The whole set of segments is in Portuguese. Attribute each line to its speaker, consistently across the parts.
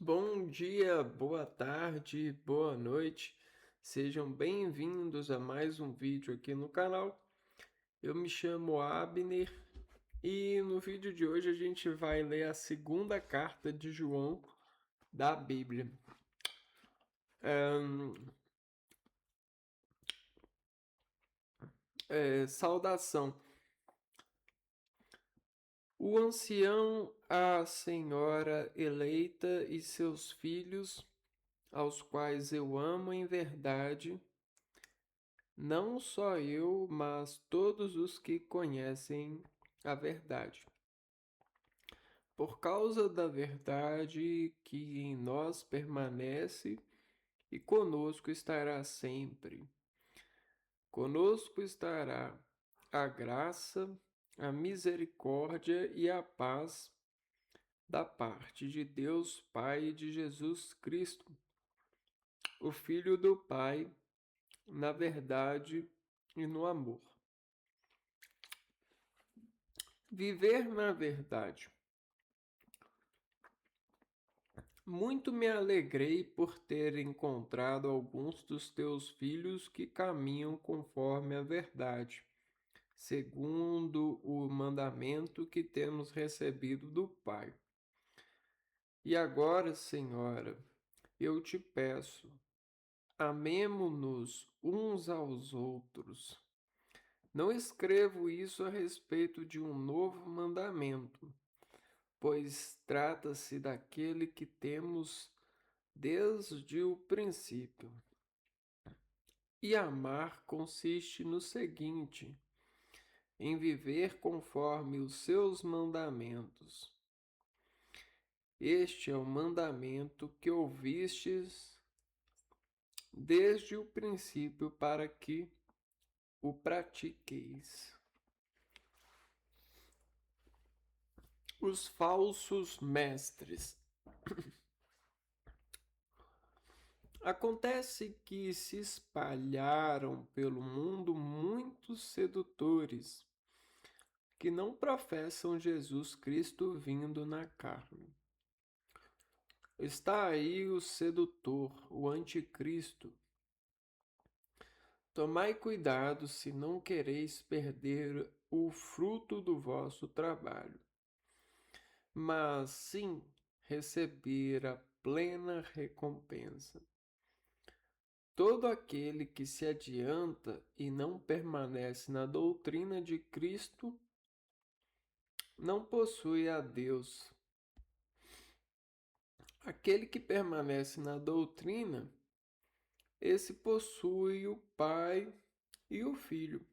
Speaker 1: Bom dia, boa tarde, boa noite. Sejam bem-vindos a mais um vídeo aqui no canal. Eu me chamo Abner e no vídeo de hoje a gente vai ler a segunda carta de João da Bíblia. Saudação. O ancião, a senhora eleita e seus filhos, aos quais eu amo em verdade, não só eu, mas todos os que conhecem a verdade. Por causa da verdade que em nós permanece e conosco estará sempre. Conosco estará a graça, a misericórdia e a paz da parte de Deus Pai e de Jesus Cristo, o Filho do Pai, na verdade e no amor. Viver na verdade. Muito me alegrei por ter encontrado alguns dos teus filhos que caminham conforme a verdade, segundo o mandamento que temos recebido do Pai. E agora, Senhora, eu te peço, amemo-nos uns aos outros. Não escrevo isso a respeito de um novo mandamento, pois trata-se daquele que temos desde o princípio. E amar consiste no seguinte: em viver conforme os seus mandamentos. Este é o mandamento que ouvistes desde o princípio para que o pratiqueis. Os falsos mestres. Acontece que se espalharam pelo mundo muitos sedutores que não professam Jesus Cristo vindo na carne. Está aí o sedutor, o anticristo. Tomai cuidado se não quereis perder o fruto do vosso trabalho, mas sim receber a plena recompensa. Todo aquele que se adianta e não permanece na doutrina de Cristo não possui a Deus. Aquele que permanece na doutrina, esse possui o Pai e o Filho.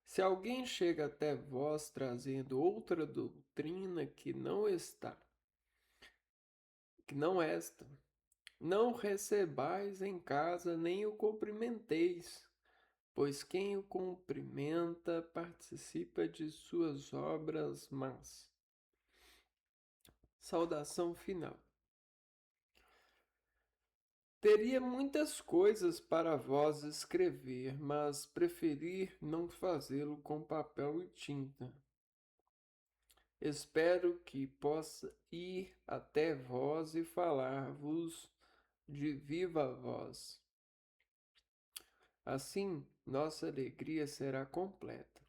Speaker 1: Se alguém chega até vós trazendo outra doutrina que não esta, não recebais em casa nem o cumprimenteis, pois quem o cumprimenta participa de suas obras más. Saudação final. Teria muitas coisas para vós escrever, mas preferi não fazê-lo com papel e tinta. Espero que possa ir até vós e falar-vos de viva voz. Assim, nossa alegria será completa.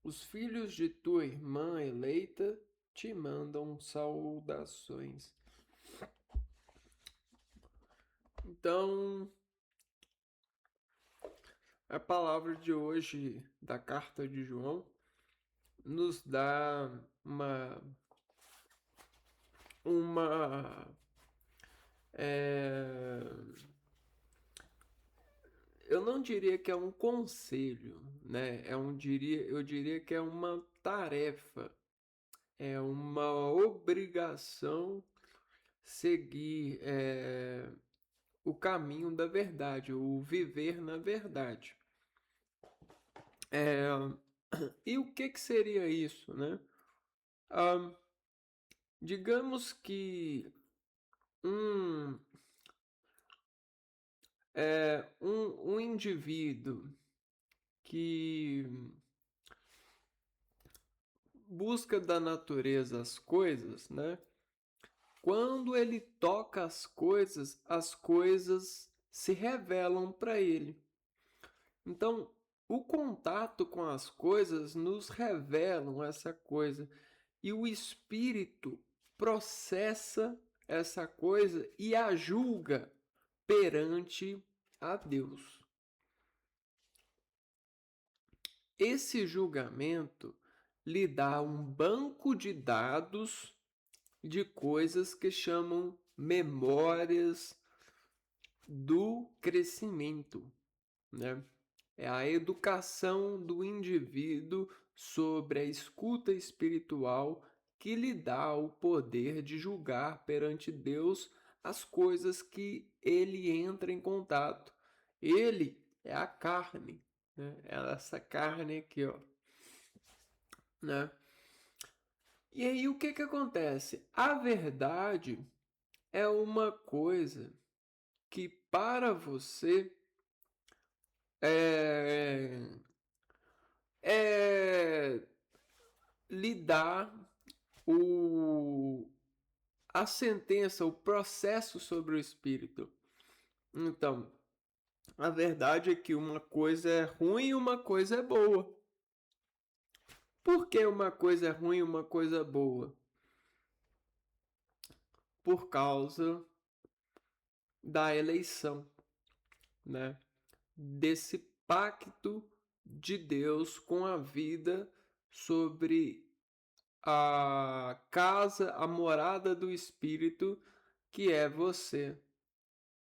Speaker 1: Os filhos de tua irmã eleita te mandam saudações. Então, a palavra de hoje da carta de João nos dá uma é, eu não diria que é um conselho, né? Eu diria que é uma tarefa, é uma obrigação seguir o caminho da verdade, o viver na verdade. É, e o que seria isso, né? Ah, digamos que um, um indivíduo que busca da natureza as coisas, né? quando ele toca as coisas se revelam para ele. Então, o contato com as coisas nos revelam essa coisa e o espírito processa essa coisa e a julga perante a Deus. Esse julgamento lhe dá um banco de dados de coisas que chamam memórias do crescimento, né? É a educação do indivíduo sobre a escuta espiritual que lhe dá o poder de julgar perante Deus as coisas que ele entra em contato. Ele é a carne, né? É essa carne aqui, ó, né? E aí o que que acontece? A verdade é uma coisa que para você é, é lhe dá o, a sentença, o processo sobre o espírito. Então, a verdade é que uma coisa é ruim e uma coisa é boa. Por que uma coisa é ruim e uma coisa é boa? Por causa da eleição, né? Desse pacto de Deus com a vida sobre a casa, a morada do Espírito, que é você,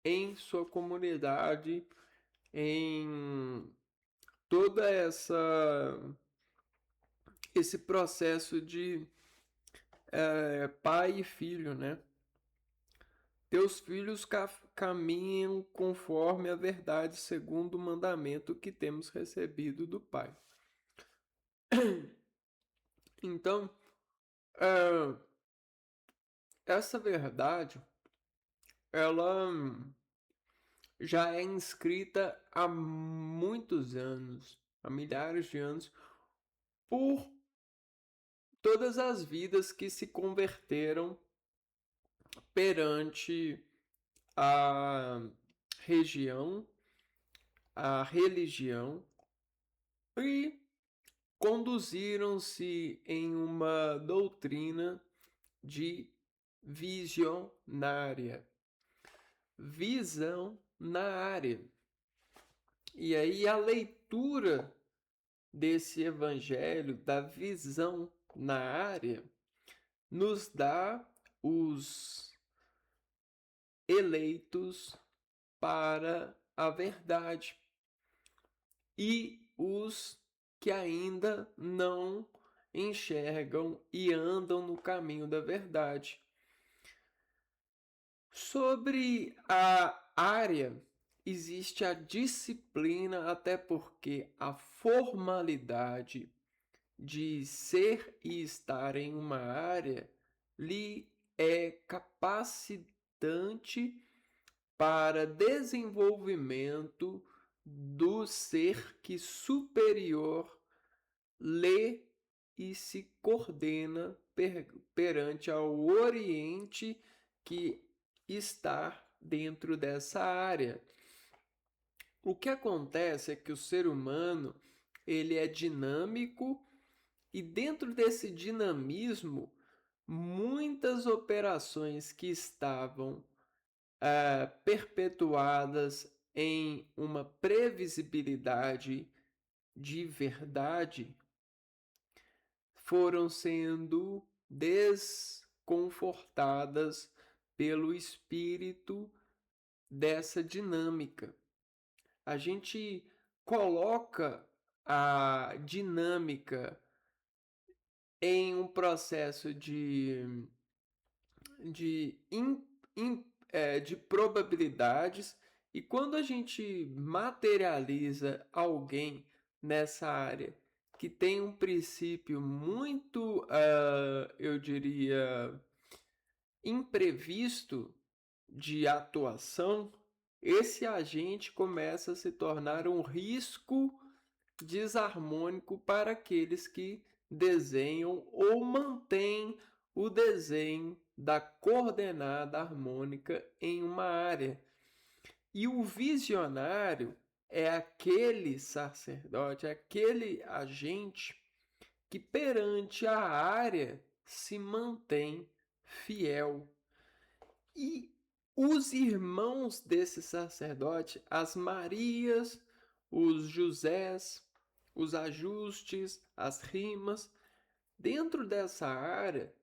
Speaker 1: em sua comunidade, em toda esse processo de pai e filho, né? Teus filhos caminham conforme a verdade, segundo o mandamento que temos recebido do Pai. Então, essa verdade, ela já é inscrita há muitos anos, há milhares de anos, por todas as vidas que se converteram perante a região, a religião, e conduziram-se em uma doutrina de visionária. Visão na área. E aí a leitura desse evangelho, da visão na área, nos dá os eleitos para a verdade e os que ainda não enxergam e andam no caminho da verdade. Sobre a área, existe a disciplina, até porque a formalidade de ser e estar em uma área lhe é capacitante para desenvolvimento do ser que superior lê e se coordena perante ao Oriente que está dentro dessa área. O que acontece é que o ser humano ele é dinâmico e dentro desse dinamismo muitas operações que estavam perpetuadas em uma previsibilidade de verdade foram sendo desconfortadas pelo espírito dessa dinâmica. A gente coloca a dinâmica em um processo de, de probabilidades, e quando a gente materializa alguém nessa área que tem um princípio muito, eu diria, imprevisto de atuação, esse agente começa a se tornar um risco desarmônico para aqueles que desenham ou mantêm o desenho da coordenada harmônica em uma área. E o visionário é aquele sacerdote, é aquele agente que perante a área se mantém fiel. E os irmãos desse sacerdote, as Marias, os Josés, os ajustes, as rimas, dentro dessa área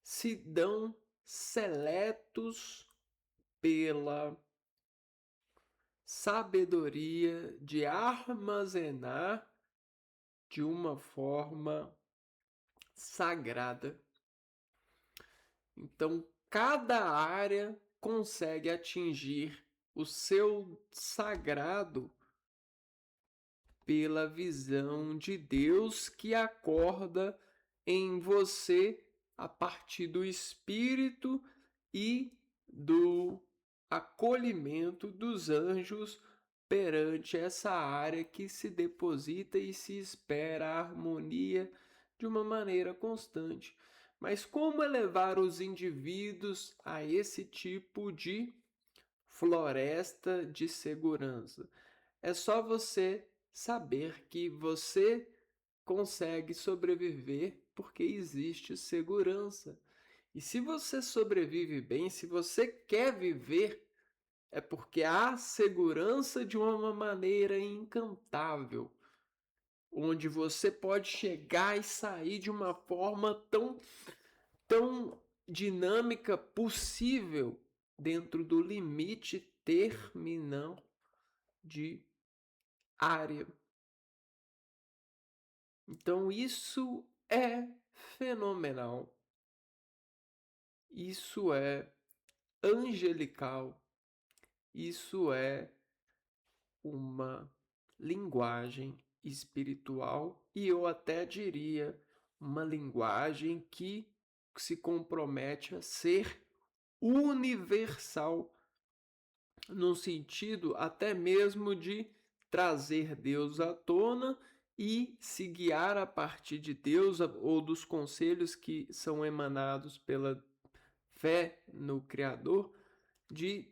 Speaker 1: se dão seletos pela sabedoria de armazenar de uma forma sagrada. Então, cada área consegue atingir o seu sagrado pela visão de Deus que acorda em você a partir do Espírito e do acolhimento dos anjos perante essa área que se deposita e se espera a harmonia de uma maneira constante. Mas como elevar os indivíduos a esse tipo de floresta de segurança? É só você saber que você consegue sobreviver porque existe segurança. E se você sobrevive bem, se você quer viver, é porque há segurança de uma maneira encantável, onde você pode chegar e sair de uma forma tão dinâmica possível dentro do limite terminal de área. Então isso é fenomenal. Isso é angelical. Isso é uma linguagem espiritual e eu até diria uma linguagem que se compromete a ser universal, no sentido até mesmo de trazer Deus à tona e se guiar a partir de Deus ou dos conselhos que são emanados pela fé no Criador, de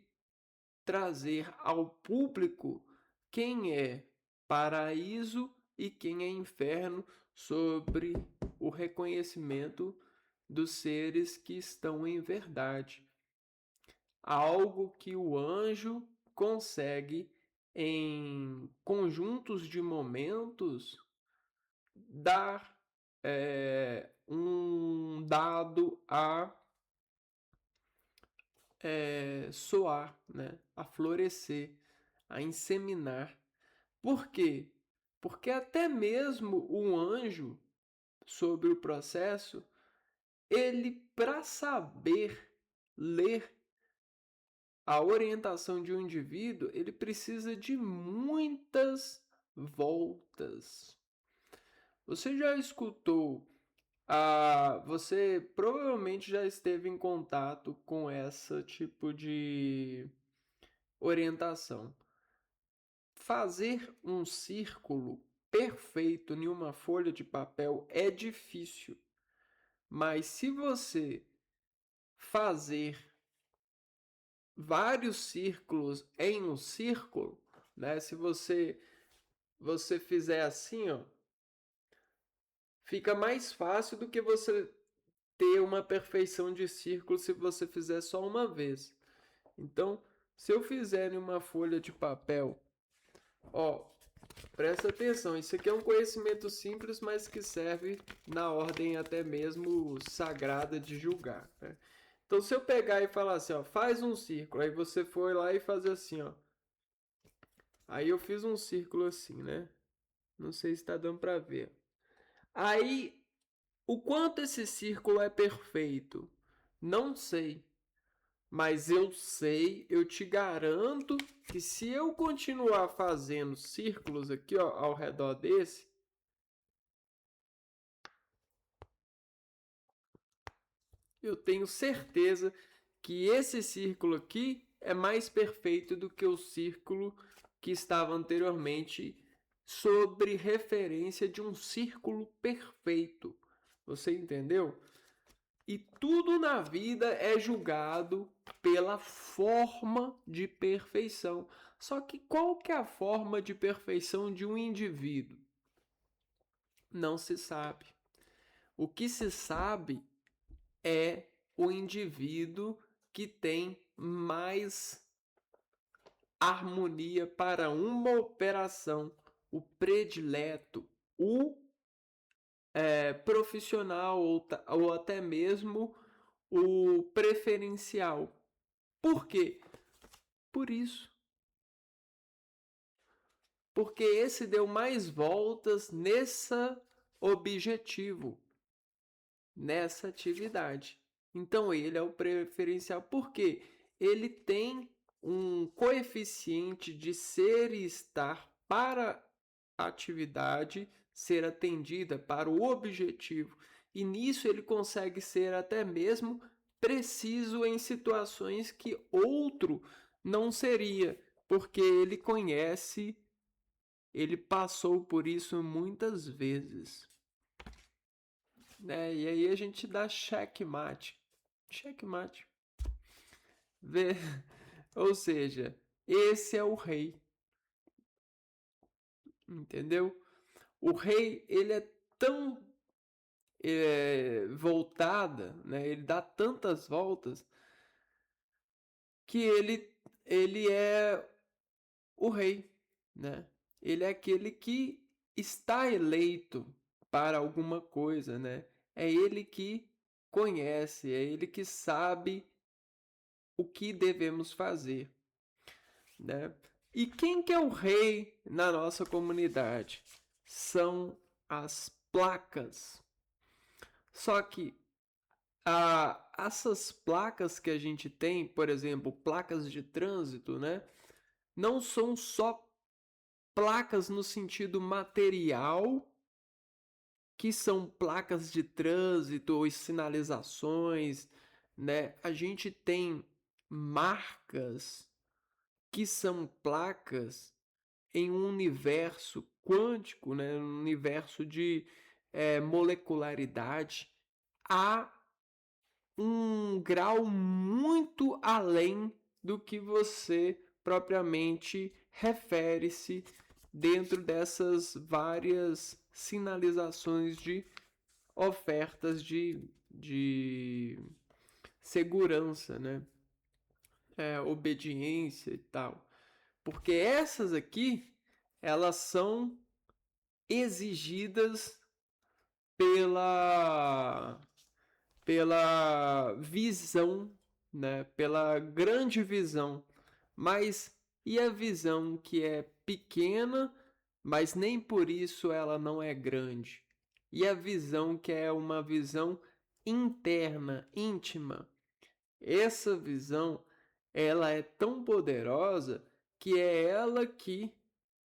Speaker 1: trazer ao público quem é paraíso e quem é inferno, sobre o reconhecimento dos seres que estão em verdade. Algo que o anjo consegue, em conjuntos de momentos, dar um dado a soar, né? A florescer, a inseminar. Por quê? Porque até mesmo um anjo, sobre o processo, ele, para saber ler a orientação de um indivíduo, ele precisa de muitas voltas. Você já escutou, você provavelmente já esteve em contato com esse tipo de orientação. Fazer um círculo perfeito em uma folha de papel é difícil, mas se você fazer vários círculos em um círculo, né? Se você fizer assim, ó, fica mais fácil do que você ter uma perfeição de círculo se você fizer só uma vez. Então, se eu fizer em uma folha de papel, ó, presta atenção, isso aqui é um conhecimento simples, mas que serve na ordem até mesmo sagrada de julgar, né? Então, se eu pegar e falar assim, ó, faz um círculo, aí você foi lá e fazer assim, ó. Aí eu fiz um círculo assim, né? Não sei se está dando para ver. Aí, o quanto esse círculo é perfeito? Não sei. Mas eu sei, eu te garanto que se eu continuar fazendo círculos aqui, ó, ao redor desse, eu tenho certeza que esse círculo aqui é mais perfeito do que o círculo que estava anteriormente, sobre referência de um círculo perfeito. Você entendeu? E tudo na vida é julgado pela forma de perfeição. Só que qual que é a forma de perfeição de um indivíduo? Não se sabe. O que se sabe é o indivíduo que tem mais harmonia para uma operação, o predileto, o profissional ou até mesmo o preferencial. Por quê? Por isso. Porque esse deu mais voltas nesse objetivo, nessa atividade. Então ele é o preferencial. Por quê? Ele tem um coeficiente de ser e estar para a atividade ser atendida, para o objetivo. E nisso ele consegue ser até mesmo preciso em situações que outro não seria, porque ele conhece, ele passou por isso muitas vezes. Né? E aí a gente dá checkmate. Checkmate. Vê? Ou seja, esse é o rei. Entendeu? O rei, ele é tão voltada, né? Ele dá tantas voltas que ele é o rei, né? Ele é aquele que está eleito para alguma coisa, né? É ele que conhece, é ele que sabe o que devemos fazer, né? E quem que é o rei na nossa comunidade? São as placas. Só que essas placas que a gente tem, por exemplo, placas de trânsito, né? Não são só placas no sentido material, que são placas de trânsito ou sinalizações, né? A gente tem marcas que são placas em um universo quântico, né? Um universo de molecularidade, há um grau muito além do que você propriamente refere-se dentro dessas várias sinalizações de ofertas de segurança, né? Obediência e tal. Porque essas aqui, elas são exigidas pela visão, né? Pela grande visão. Mas e a visão que é pequena, mas nem por isso ela não é grande? E a visão que é uma visão interna, íntima? Essa visão, ela é tão poderosa que é ela que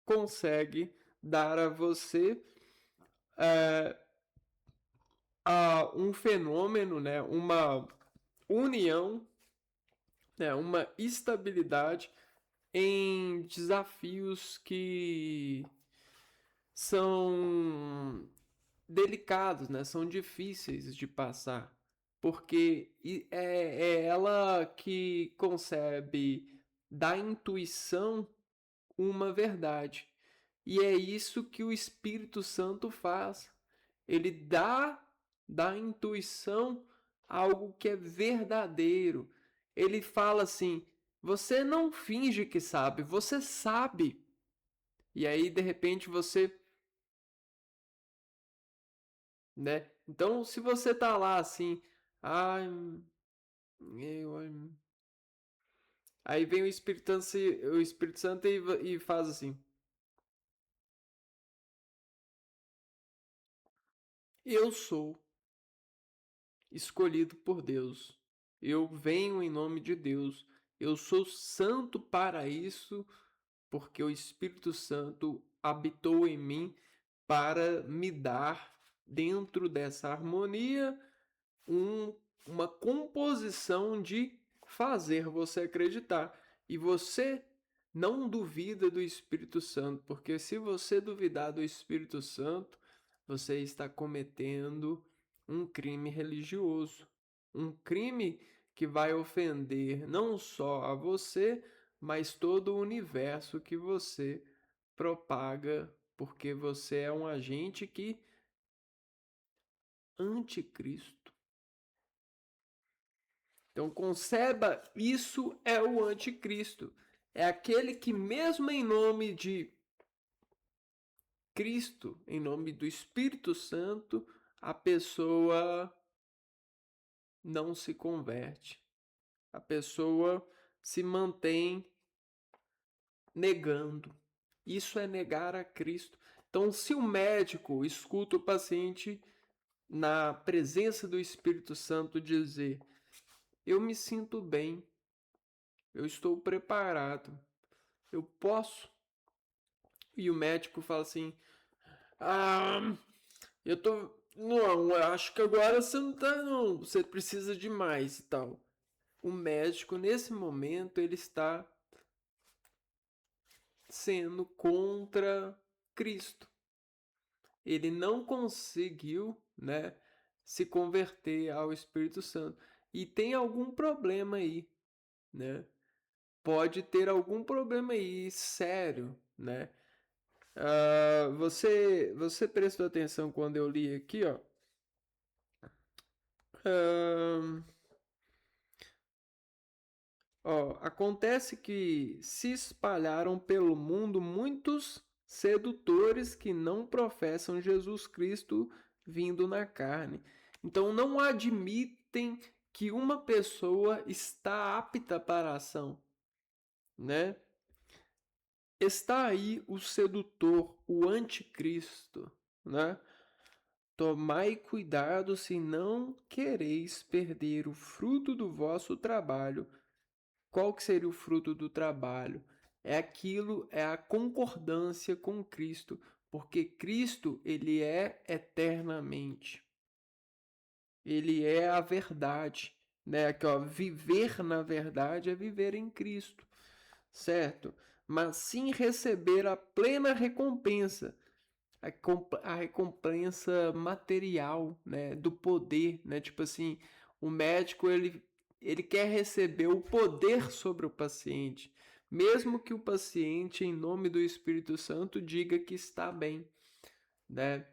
Speaker 1: consegue dar a você um fenômeno, né? Uma união, né? Uma estabilidade em desafios que são delicados, né? São difíceis de passar, porque é ela que concebe da intuição uma verdade. E é isso que o Espírito Santo faz. Ele dá da intuição algo que é verdadeiro. Ele fala assim: você não finge que sabe, você sabe. E aí, de repente, você, né? Então, se você tá lá assim, ai, aí vem o Espírito Santo e faz assim: eu sou escolhido por Deus. Eu venho em nome de Deus. Eu sou santo para isso, porque o Espírito Santo habitou em mim para me dar, dentro dessa harmonia, uma composição de fazer você acreditar. E você não duvida do Espírito Santo, porque se você duvidar do Espírito Santo, você está cometendo um crime religioso. Um crime que vai ofender não só a você, mas todo o universo que você propaga, porque você é um agente que anticristo. Então conceba, isso é o anticristo. É aquele que mesmo em nome de Cristo, em nome do Espírito Santo, a pessoa não se converte. A pessoa se mantém negando. Isso é negar a Cristo. Então, se o médico escuta o paciente na presença do Espírito Santo dizer: eu me sinto bem, eu estou preparado, eu posso. E o médico fala assim: ah, eu tô. Não, eu acho que agora você não tá, não. Você precisa de mais e tal. O médico, nesse momento, ele está sendo contra Cristo. Ele não conseguiu, né, se converter ao Espírito Santo. E tem algum problema aí, né? Pode ter algum problema aí sério, né? Você prestou atenção quando eu li aqui, ó? Ah, acontece que se espalharam pelo mundo muitos sedutores que não professam Jesus Cristo vindo na carne. Então não admitem que uma pessoa está apta para a ação, né? Está aí o sedutor, o anticristo, né? Tomai cuidado se não quereis perder o fruto do vosso trabalho. Qual que seria o fruto do trabalho? É a concordância com Cristo, porque Cristo, ele é eternamente. Ele é a verdade, né? Aqui, ó, viver na verdade é viver em Cristo, certo? Mas sim receber a plena recompensa, a recompensa material, né, do poder, né? Tipo assim, o médico ele quer receber o poder sobre o paciente, mesmo que o paciente, em nome do Espírito Santo, diga que está bem, né?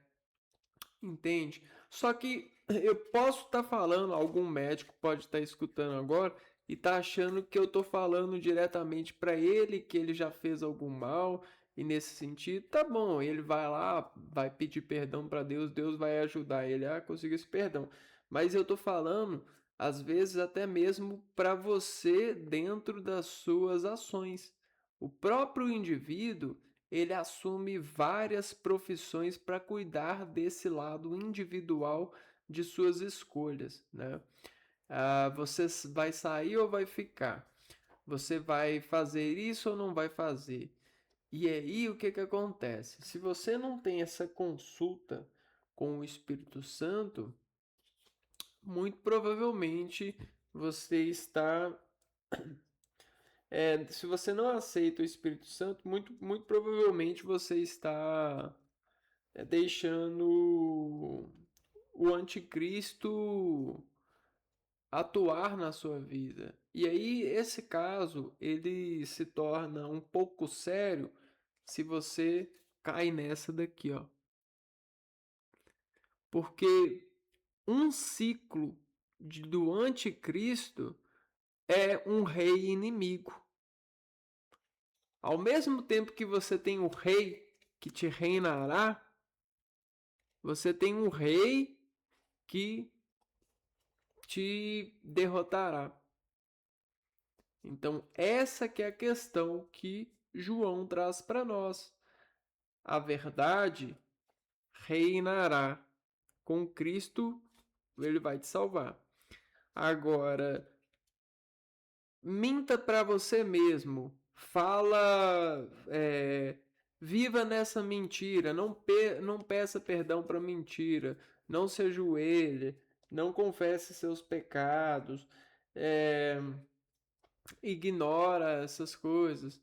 Speaker 1: Entende? Só que eu posso estar falando, algum médico pode estar escutando agora e tá achando que eu estou falando diretamente para ele, que ele já fez algum mal, e nesse sentido, tá bom, ele vai lá, vai pedir perdão para Deus, Deus vai ajudar ele a conseguir esse perdão. Mas eu estou falando, às vezes, até mesmo para você dentro das suas ações. O próprio indivíduo ele assume várias profissões para cuidar desse lado individual de suas escolhas, né? Você vai sair ou vai ficar? Você vai fazer isso ou não vai fazer? E aí o que que acontece? Se você não tem essa consulta com o Espírito Santo, muito provavelmente você está se você não aceita o Espírito Santo, muito provavelmente você está deixando o anticristo atuar na sua vida. E aí esse caso ele se torna um pouco sério se você cai nessa daqui, ó. Porque um ciclo do anticristo é um rei inimigo. Ao mesmo tempo que você tem o rei que te reinará, você tem um rei que te derrotará. Então, essa que é a questão que João traz para nós. A verdade reinará. Com Cristo, ele vai te salvar. Agora, minta para você mesmo. Fala, viva nessa mentira. Não peça perdão para mentira. Não se ajoelhe. Não confesse seus pecados. É, ignora essas coisas,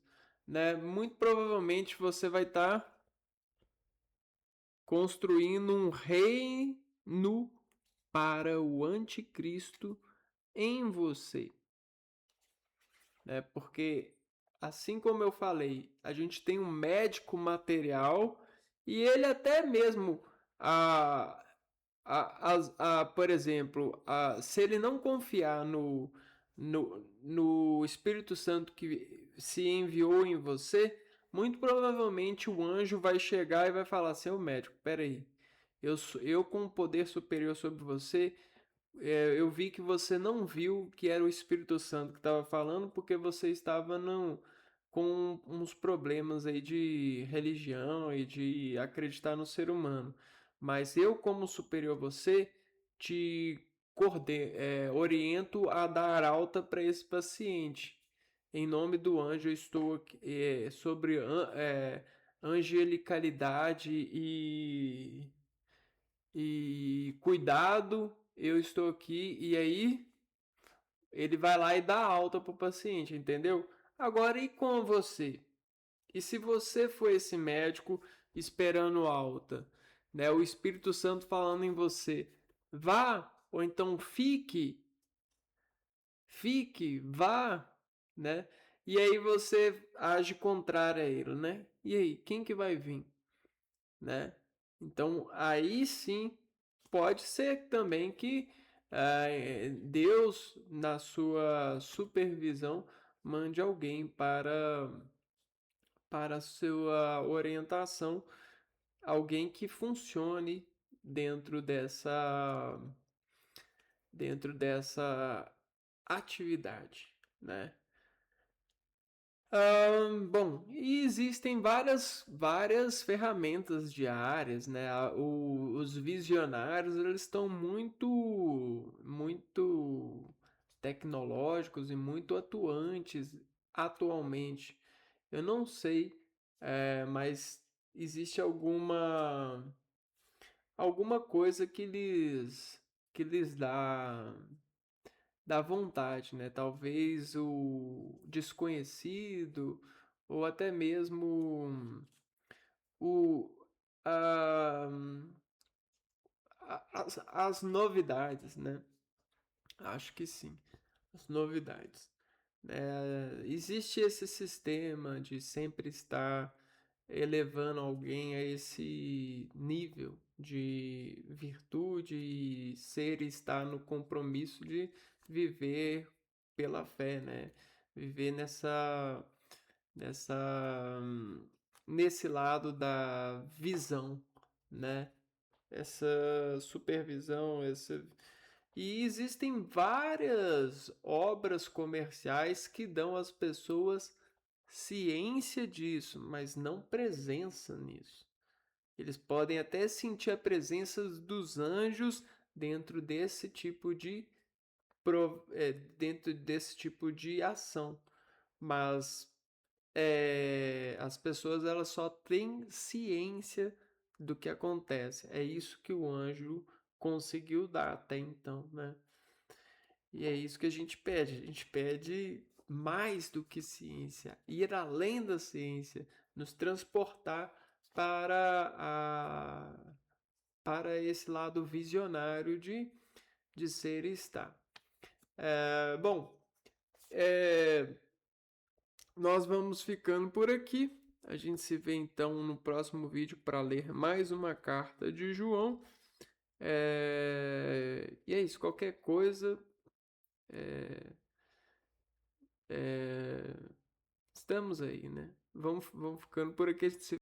Speaker 1: né? Muito provavelmente você vai estar construindo um reino para o anticristo em você, né? Porque, assim como eu falei, a gente tem um médico material e ele até mesmo, a, por exemplo, se ele não confiar no Espírito Santo que se enviou em você, muito provavelmente o anjo vai chegar e vai falar: seu médico, peraí, eu com um poder superior sobre você, eu vi que você não viu que era o Espírito Santo que estava falando porque você estava com uns problemas aí de religião e de acreditar no ser humano. Mas eu, como superior a você, te oriento a dar alta para esse paciente. Em nome do anjo, eu estou aqui, sobre angelicalidade e cuidado, eu estou aqui, e aí ele vai lá e dá alta pro paciente, entendeu? Agora, e com você? E se você for esse médico esperando alta, né? O Espírito Santo falando em você, vá, ou então vá, né? E aí você age contrário a ele, né? E aí, quem que vai vir, né? Então, aí sim, pode ser também que Deus, na sua supervisão, mande alguém para a sua orientação, alguém que funcione dentro dessa atividade, né? Bom, e existem várias ferramentas diárias, né? Os visionários, eles estão muito tecnológicos e muito atuantes atualmente. Eu não sei, mas existe alguma coisa que lhes dá vontade, né? Talvez o desconhecido ou até mesmo o, a, as novidades, né? Acho que sim, as novidades. Existe esse sistema de sempre estar elevando alguém a esse nível de virtude e ser e estar no compromisso de viver pela fé, né? Viver nessa, nesse lado da visão, né? Essa supervisão, e existem várias obras comerciais que dão às pessoas ciência disso, mas não presença nisso. Eles podem até sentir a presença dos anjos dentro desse tipo de dentro desse tipo de ação, mas as pessoas elas só têm ciência do que acontece. É isso que o anjo conseguiu dar até então, né? E é isso que a gente pede. A gente pede mais do que ciência, ir além da ciência, nos transportar para para esse lado visionário de ser e estar. Bom, é, nós vamos ficando por aqui. A gente se vê então no próximo vídeo para ler mais uma carta de João. E é isso. Qualquer coisa, estamos aí, né? Vamos ficando por aqui. A gente se